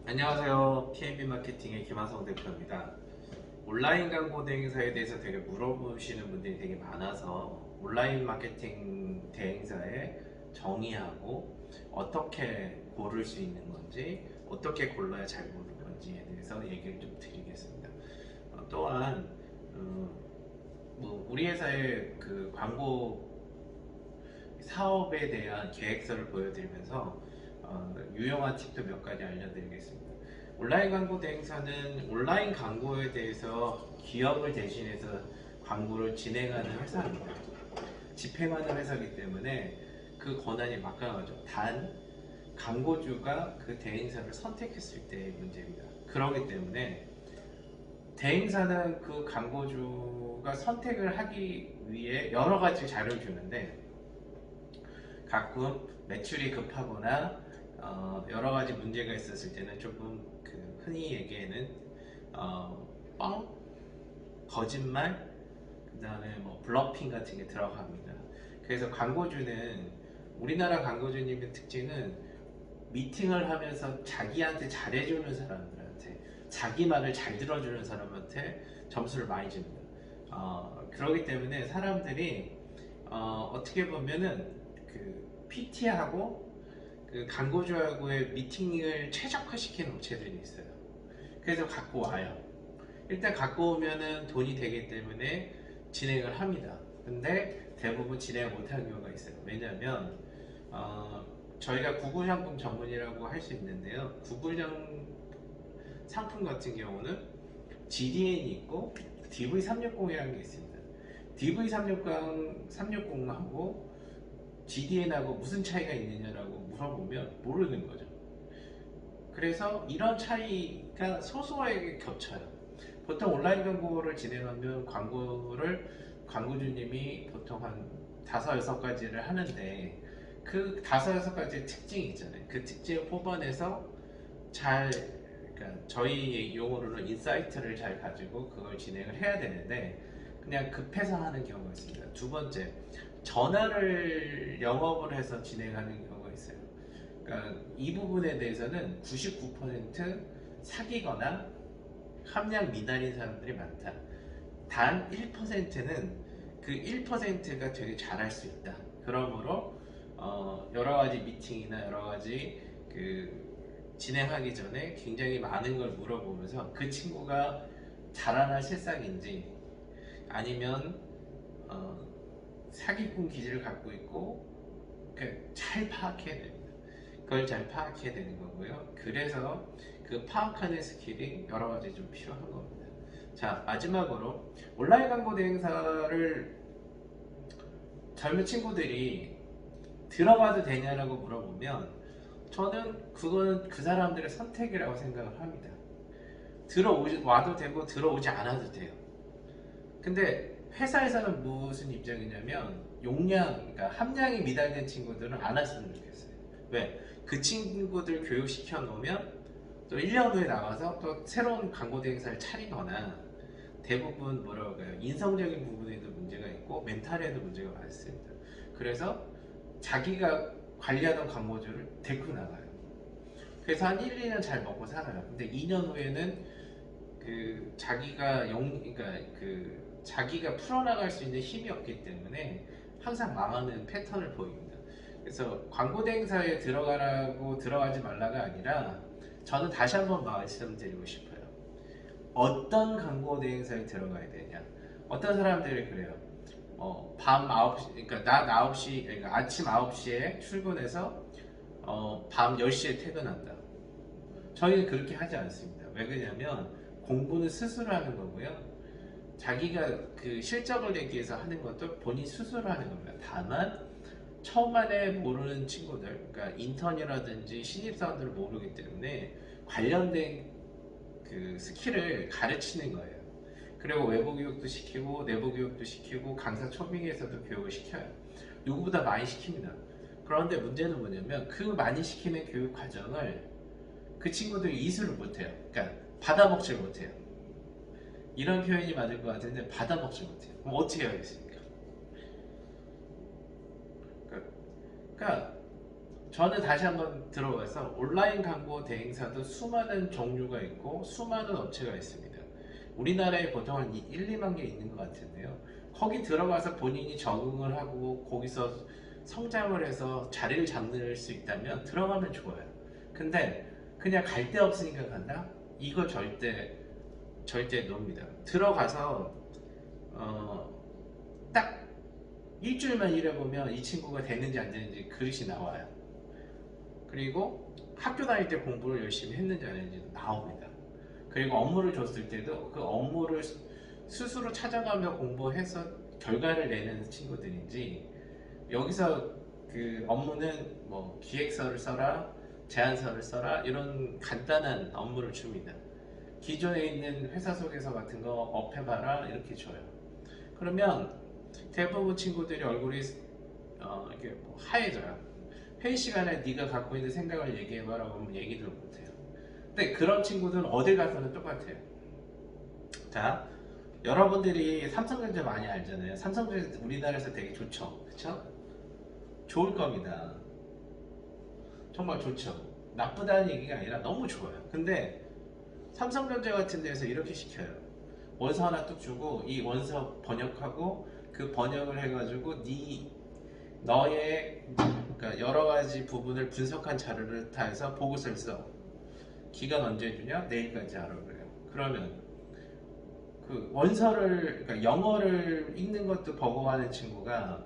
안녕하세요. TMB 마케팅의 김하성 대표입니다. 온라인 광고 대행사에 대해서 되게 물어보시는 분들이 되게 많아서 온라인 마케팅 대행사에 정의하고 어떻게 고를 수 있는 건지, 어떻게 골라야 잘 고를 건지에 대해서 얘기를 좀 드리겠습니다. 또한 우리 회사의 그 광고 사업에 대한 계획서를 보여드리면서 유용한 팁도 몇 가지 알려드리겠습니다. 온라인 광고 대행사는 온라인 광고에 대해서 기업을 대신해서 광고를 진행하는 회사입니다. 집행하는 회사이기 때문에 그 권한이 막강하죠. 단 광고주가 그 대행사를 선택했을 때의 문제입니다. 그렇기 때문에 대행사는 그 광고주가 선택을 하기 위해 여러 가지 자료를 주는데 가끔 매출이 급하거나 여러 가지 문제가 있었을 때는 조금 그 흔히 얘기하는 뻥, 거짓말, 그 다음에 뭐 블러핑 같은 게 들어갑니다. 그래서 광고주는 우리나라 광고주님의 특징은 미팅을 하면서 자기한테 잘해주는 사람들한테 자기 말을 잘 들어주는 사람한테 점수를 많이 줍니다. 그렇기 때문에 사람들이 어떻게 보면은 그 PT하고 그 광고주하고의 미팅을 최적화시키는 업체들이 있어요. 그래서 갖고 와요. 일단 갖고 오면은 돈이 되기 때문에 진행을 합니다. 근데 대부분 진행을 못하는 경우가 있어요. 왜냐하면 저희가 구글 상품 전문이라고 할 수 있는데요. 구글 상품 같은 경우는 GDN이 있고 DV360이라는 게 있습니다. DV360하고 GDN하고 무슨 차이가 있느냐라고 물어보면 모르는 거죠. 그래서 이런 차이가 소소하게 겹쳐요. 보통 온라인 광고를 진행하면 광고주님이 보통 한 5-6가지를 하는데 그 5-6가지의 특징이 있잖아요. 그 특징을 뽑아내서 잘, 그러니까 저희 용어로는 인사이트를 잘 가지고 그걸 진행을 해야 되는데 그냥 급해서 하는 경우가 있습니다. 두 번째, 전화를 영업을 해서 진행하는 경우가 있어요. 그러니까 이 부분에 대해서는 99% 사기거나 함량 미달인 사람들이 많다. 단 1%는 그 1%가 되게 잘할 수 있다. 그러므로 여러 가지 미팅이나 여러 가지 그 진행하기 전에 굉장히 많은 걸 물어보면서 그 친구가 자라날 새싹인지 아니면 사기꾼 기질을 갖고 있고 잘 파악해야 됩니다. 그걸 잘 파악해야 되는 거고요. 그래서 그 파악하는 스킬이 여러 가지 좀 필요한 겁니다. 자, 마지막으로 온라인 광고 대행사를 젊은 친구들이 들어가도 되냐라고 물어보면 저는 그거는 그 사람들의 선택이라고 생각을 합니다. 들어와도 되고 들어오지 않아도 돼요. 근데 회사에서는 무슨 입장이냐면 그러니까 함량이 미달된 친구들은 안 했으면 좋겠어요. 왜? 그 친구들 교육시켜 놓으면 또 1년 후에 나가서 또 새로운 광고 대행사를 차리거나 대부분 뭐라고 할까요? 인성적인 부분에도 문제가 있고 멘탈에도 문제가 많습니다. 그래서 자기가 관리하던 광고주를 데리고 나가요. 그래서 한 1-2년 잘 먹고 살아요. 근데 2년 후에는 그러니까 자기가 풀어나갈 수 있는 힘이 없기 때문에 항상 망하는 패턴을 보입니다. 그래서 광고 대행사에 들어가라고 들어가지 말라가 아니라 저는 다시 한번 말씀드리고 싶어요. 어떤 광고 대행사에 들어가야 되냐? 어떤 사람들이 그래요. 밤 9시, 그러니까 낮 9시, 그러니까 아침 9시에 출근해서 밤 10시에 퇴근한다. 저희는 그렇게 하지 않습니다. 왜 그러냐면 공부는 스스로 하는 거고요. 자기가 그 실적을 내기 위해서 하는 것도 본인 스스로 하는 겁니다. 다만 처음만에 모르는 친구들, 그러니까 인턴이라든지 신입사원들을 모르기 때문에 관련된 그 스킬을 가르치는 거예요. 그리고 외부 교육도 시키고 내부 교육도 시키고 강사 초빙에서도 교육을 시켜요. 누구보다 많이 시킵니다. 그런데 문제는 뭐냐면 그 많이 시키는 교육 과정을 그 친구들이 이수를 못해요. 그러니까 받아먹질 못해요. 이런 표현이 맞을 것 같은데 받아먹질 못해요. 그럼 어떻게 해야겠습니까? 그러니까 저는 다시 한번 들어가서 온라인 광고 대행사도 수많은 종류가 있고 수많은 업체가 있습니다. 우리나라에 보통 한 1, 2만 개 있는 것 같은데요. 거기 들어가서 본인이 적응을 하고 거기서 성장을 해서 자리를 잡을 수 있다면 들어가면 좋아요. 근데 그냥 갈 데 없으니까 간다? 이거 절대 노입니다. 들어가서 딱 일주일만 일해보면 이 친구가 되는지 안 되는지 그릇이 나와요. 그리고 학교 다닐 때 공부를 열심히 했는지 안 했는지 나옵니다. 그리고 업무를 줬을 때도 그 업무를 스스로 찾아가며 공부해서 결과를 내는 친구들인지, 여기서 그 업무는 뭐 기획서를 써라, 제안서를 써라, 이런 간단한 업무를 줍니다. 기존에 있는 회사 소개서 같은 거 업해봐라 이렇게 줘요. 그러면 대부분 친구들이 얼굴이 이렇게 뭐 하얘져요. 회의 시간에 네가 갖고 있는 생각을 얘기해봐라고 하면 얘기를 못해요. 근데 그런 친구들은 어딜 가서는 똑같아요. 자, 여러분들이 삼성전자 많이 알잖아요. 삼성전자 우리나라에서 되게 좋죠, 그쵸? 좋을 겁니다. 정말 좋죠. 나쁘다는 얘기가 아니라 너무 좋아요. 근데 삼성전자 같은 데서 이렇게 시켜요. 원서 하나 뚝 주고 이 원서 번역하고 그 번역을 해가지고 너의 그러니까 여러 가지 부분을 분석한 자료를 다 해서 보고서를 써. 기간 언제 주냐? 내일까지 하라고 그래요. 그러면 그 원서를, 그러니까 영어를 읽는 것도 버거워하는 친구가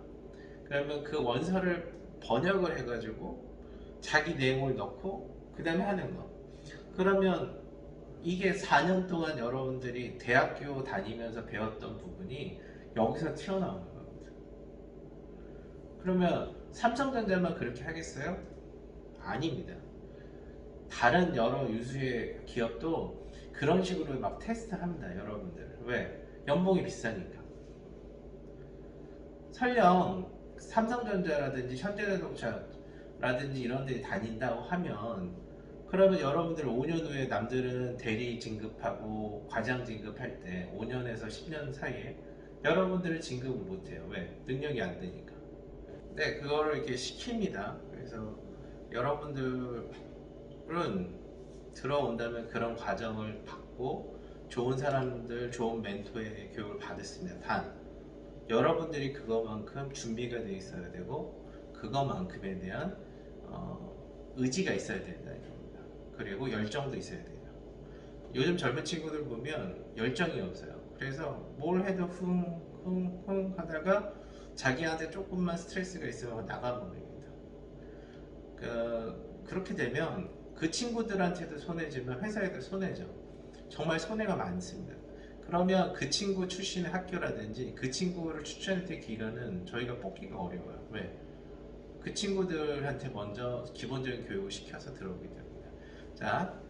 그러면 그 원서를 번역을 해가지고 자기 내용을 넣고 그 다음에 하는 거. 그러면 이게 4년 동안 여러분들이 대학교 다니면서 배웠던 부분이 여기서 튀어나오는 겁니다. 그러면 삼성전자만 그렇게 하겠어요? 아닙니다. 다른 여러 유수의 기업도 그런 식으로 막 테스트를 합니다, 여러분들. 왜? 연봉이 비싸니까. 설령 삼성전자라든지 현대자동차라든지 이런 데 다닌다고 하면, 그러면 여러분들 5년 후에 남들은 대리 진급하고 과장 진급할 때 5년에서 10년 사이에 여러분들은 진급을 못해요. 왜? 능력이 안 되니까. 네, 그거를 이렇게 시킵니다. 그래서 여러분들은 들어온다면 그런 과정을 받고 좋은 사람들, 좋은 멘토의 교육을 받았습니다. 단, 여러분들이 그거만큼 준비가 되어 있어야 되고 그거만큼에 대한 의지가 있어야 된다는 겁니다. 그리고 열정도 있어야 돼요. 요즘 젊은 친구들 보면 열정이 없어요. 그래서 뭘 해도 흥 하다가 자기한테 조금만 스트레스가 있으면 나가버립니다. 그렇게 되면 그 친구들한테도 손해지만 회사에도 손해죠. 정말 손해가 많습니다. 그러면 그 친구 출신의 학교라든지 그 친구를 추천할 기관은 저희가 뽑기가 어려워요. 왜? 그 친구들한테 먼저 기본적인 교육을 시켜서 들어오기 때문에. 자,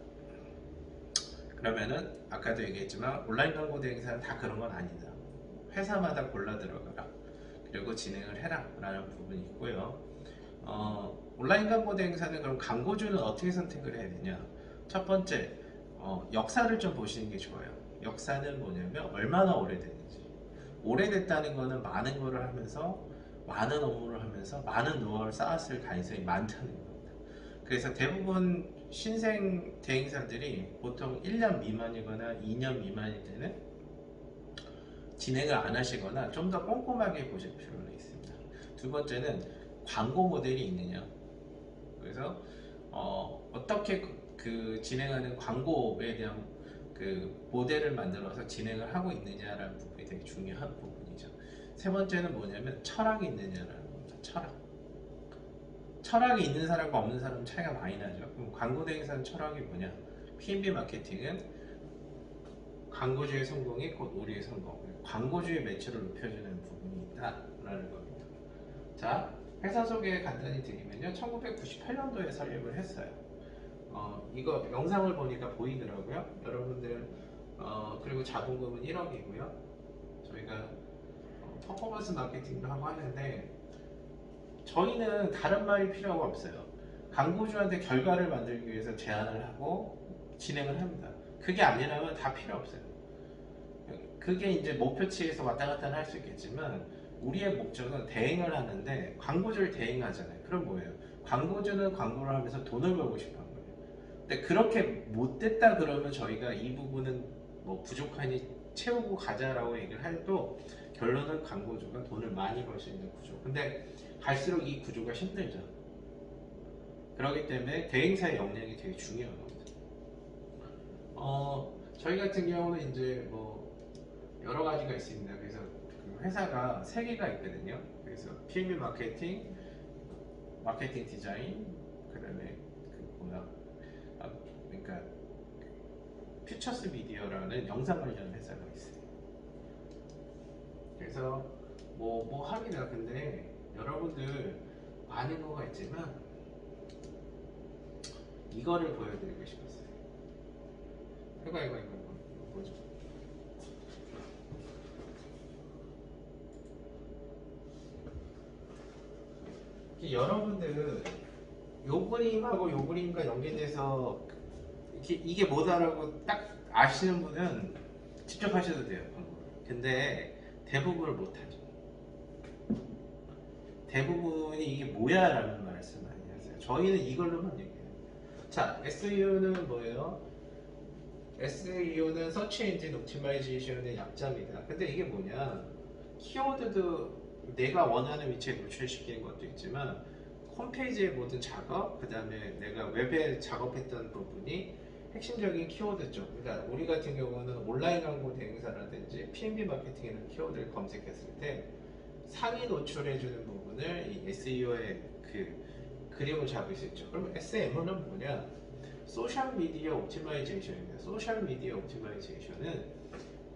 그러면은 아까도 얘기했지만 온라인 광고 대행사는 다 그런 건 아니다. 회사마다 골라 들어가라. 그리고 진행을 해라 라는 부분이 있고요. 온라인 광고 대행사는 그럼 광고주는 어떻게 선택을 해야 되냐? 첫 번째, 역사를 좀 보시는 게 좋아요. 역사는 뭐냐면 얼마나 오래됐는지. 오래됐다는 거는 많은 거를 하면서 많은 업무를 하면서 많은 노하우를 쌓았을 가능성이 많다는 겁니다. 그래서 대부분 신생 대행사들이 보통 1년 미만이거나 2년 미만일 때는 진행을 안 하시거나 좀 더 꼼꼼하게 보실 필요가 있습니다. 두 번째는 광고 모델이 있느냐. 그래서 어떻게 그 진행하는 광고에 대한 그 모델을 만들어서 진행을 하고 있느냐라는 부분이 되게 중요한 부분이죠. 세 번째는 뭐냐면 철학이 있느냐라는 겁니다. 철학이 있는 사람과 없는 사람은 차이가 많이 나죠. 그럼 광고 대행사는 철학이 뭐냐? P&B 마케팅은 광고주의 성공이 곧 우리의 성공, 광고주의 매출을 높여주는 부분이 있다라는 겁니다. 자, 회사 소개 간단히 드리면요, 1998년도에 설립을 했어요. 이거 영상을 보니까 보이더라고요. 여러분들 그리고 자본금은 1억이고요. 저희가 퍼포먼스 마케팅도 하고 하는데 저희는 다른 말이 필요가 없어요. 광고주한테 결과를 만들기 위해서 제안을 하고 진행을 합니다. 그게 아니라면 다 필요 없어요. 그게 이제 목표치에서 왔다 갔다 할 수 있겠지만 우리의 목적은 대행을 하는데 광고주를 대행하잖아요. 그럼 뭐예요? 광고주는 광고를 하면서 돈을 벌고 싶어 한 거예요. 근데 그렇게 못 됐다 그러면 저희가 이 부분은 뭐 부족하니 채우고 가자라고 얘기를 해도 결론은 광고주가 돈을 많이 벌 수 있는 구조. 근데 갈수록 이 구조가 힘들죠. 그렇기 때문에 대행사의 역량이 되게 중요한 겁니다. 저희 같은 경우는 이제 뭐 여러 가지가 있습니다. 그래서 그 회사가 세 개가 있거든요. 그래서 PMB 마케팅, 마케팅 디자인, 그다음에 그 뭐야, 그러니까 퓨처스 미디어라는 영상 관련 회사가 있어요. 그래서 뭐 합니다. 근데 여러분들 아는 거가 있지만 이거를 보여드리고 싶었어요. 이거 뭐죠? 여러분들 요 그림하고 요 그림과 연계돼서 이게 뭐다라고 딱 아시는 분은 직접 하셔도 돼요. 근데 대부분을 못하죠. 대부분이 이게 뭐야 라는 말씀 많이 하세요. 저희는 이걸로만 얘기해요. 자, SEO는 뭐예요? SEO는 Search Engine Optimization의 약자입니다. 근데 이게 뭐냐, 키워드도 내가 원하는 위치에 노출시키는 것도 있지만 홈페이지의 모든 작업, 그 다음에 내가 웹에 작업했던 부분이 핵심적인 키워드 쪽, 그러니까 우리 같은 경우는 온라인 광고 대행사라든지 PMB 마케팅이라는 키워드를 검색했을 때 상위 노출해주는 부분을 이 SEO의 그 그림을 잡을 수 있죠. 그러면 SMO는 뭐냐? 소셜 미디어 옵티마이제이션입니다. 소셜 미디어 옵티마이제이션은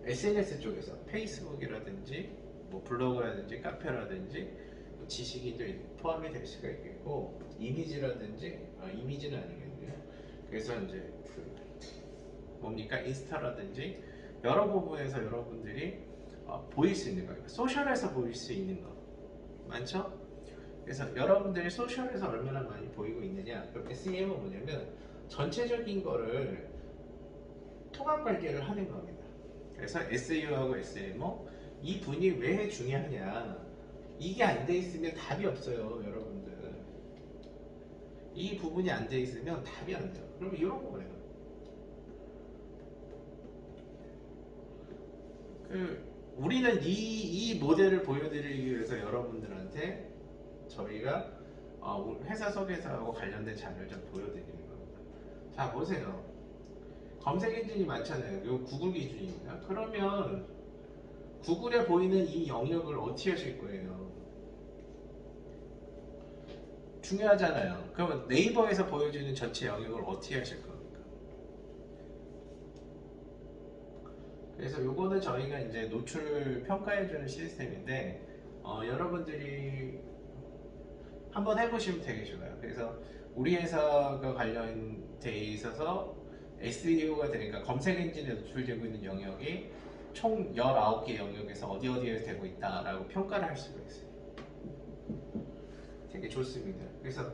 SNS 쪽에서 페이스북이라든지 뭐 블로그라든지 카페라든지 뭐 지식인도 포함이 될 수가 있겠고, 이미지라든지 이미지는 아니겠네요. 그래서 이제 그 뭡니까, 인스타라든지 여러 부분에서 여러분들이 보일 수 있는 거예요. 소셜에서 보일 수 있는 거 많죠? 그래서 여러분들이 소셜에서 얼마나 많이 보이고 있느냐. 그럼 SEM은 뭐냐면 전체적인 거를 통합 관리를 하는 겁니다. 그래서 SEO하고 SMO 이 분이 왜 중요하냐, 이게 안 돼 있으면 답이 없어요. 여러분들 이 부분이 안 돼 있으면 답이 안 돼요. 그럼 이런 거예요. 우리는 이 모델을 보여드리기 위해서 여러분들한테 저희가 회사 소개사하고 관련된 자료를 좀 보여드리는 겁니다. 자, 보세요. 검색 엔진이 많잖아요. 이거 구글 기준입니다. 그러면 구글에 보이는 이 영역을 어떻게 하실 거예요? 중요하잖아요. 그러면 네이버에서 보여주는 전체 영역을 어떻게 하실 겁니까? 그래서 요거는 저희가 이제 노출 평가해주는 시스템인데, 여러분들이 한번 해보시면 되게 좋아요. 그래서 우리 회사가 관련돼 있어서 SEO가 되니까 검색 엔진에 노출되고 있는 영역이 총 19개 영역에서 어디에 되고 있다라고 평가를 할 수가 있어요. 되게 좋습니다. 그래서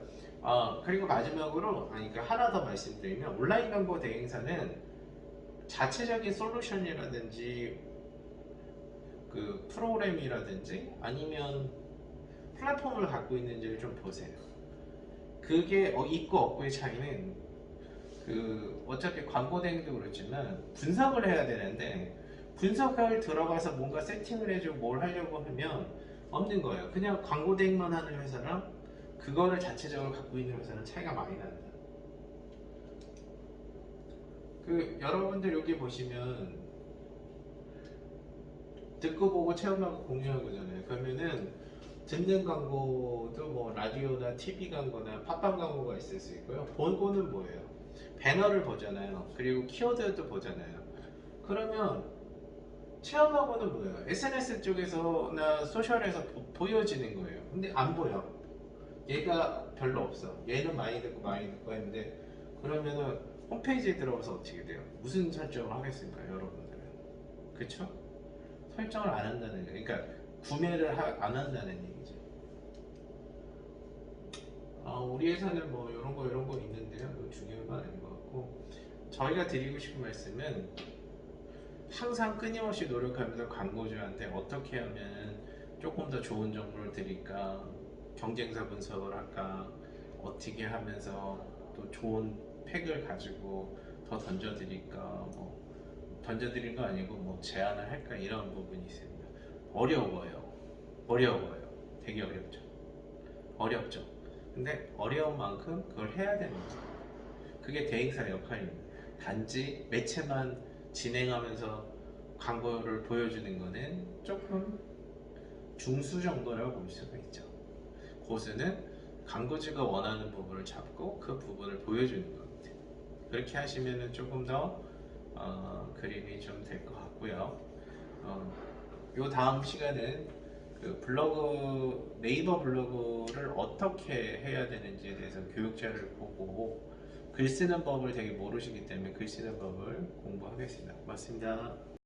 그리고 마지막으로 그러니까 하나 더 말씀드리면, 온라인 광고 대행사는 자체적인 솔루션이라든지 그 프로그램이라든지 아니면 플랫폼을 갖고 있는지를 좀 보세요. 그게 있고 없고의 차이는 어차피 광고 대행도 그렇지만 분석을 해야 되는데, 분석을 들어가서 뭔가 세팅을 해주고 뭘 하려고 하면 없는 거예요. 그냥 광고 대행만 하는 회사랑 그거를 자체적으로 갖고 있는 회사는 차이가 많이 납니다. 여러분들 여기 보시면 듣고 보고 체험하고 공유하는 거잖아요. 그러면은 듣는 광고도 뭐 라디오나 TV 광고나 팟빵 광고가 있을 수 있고요. 본고는 뭐예요? 배너를 보잖아요. 그리고 키워드도 보잖아요. 그러면 체험하고는 뭐예요? SNS 쪽에서나 소셜에서 보여지는 거예요. 근데 안 보여. 얘가 별로 없어. 얘는 많이 듣고 했는데, 그러면은 홈페이지에 들어가서 어떻게 돼요? 무슨 설정을 하겠습니까, 여러분들은? 그쵸? 설정을 안 한다는 거예요. 그러니까 구매를 안 한다는 얘기죠. 우리 회사는 뭐 이런 거 있는데요. 중요한 건 아닌 것 같고, 저희가 드리고 싶은 말씀은 항상 끊임없이 노력하면서 광고주한테 어떻게 하면 조금 더 좋은 정보를 드릴까, 경쟁사 분석을 할까, 어떻게 하면서 또 좋은 팩을 가지고 더 던져드릴까, 던져드릴 거 아니고 제안을 할까, 이런 부분이 있습니다. 어려워요. 어려워요. 되게 어렵죠. 어렵죠. 근데 어려운 만큼 그걸 해야 되는 거예요. 그게 대행사 역할입니다. 단지 매체만 진행하면서 광고를 보여주는 거는 조금 중수 정도라고 볼 수가 있죠. 고수는 광고주가 원하는 부분을 잡고 그 부분을 보여주는 겁니다. 그렇게 하시면 조금 더 그림이 좀 될 것 같고요. 요 다음 시간은 그 블로그, 네이버 블로그를 어떻게 해야 되는지에 대해서 교육자를 보고, 글 쓰는 법을 되게 모르시기 때문에 글 쓰는 법을 공부하겠습니다. 고맙습니다.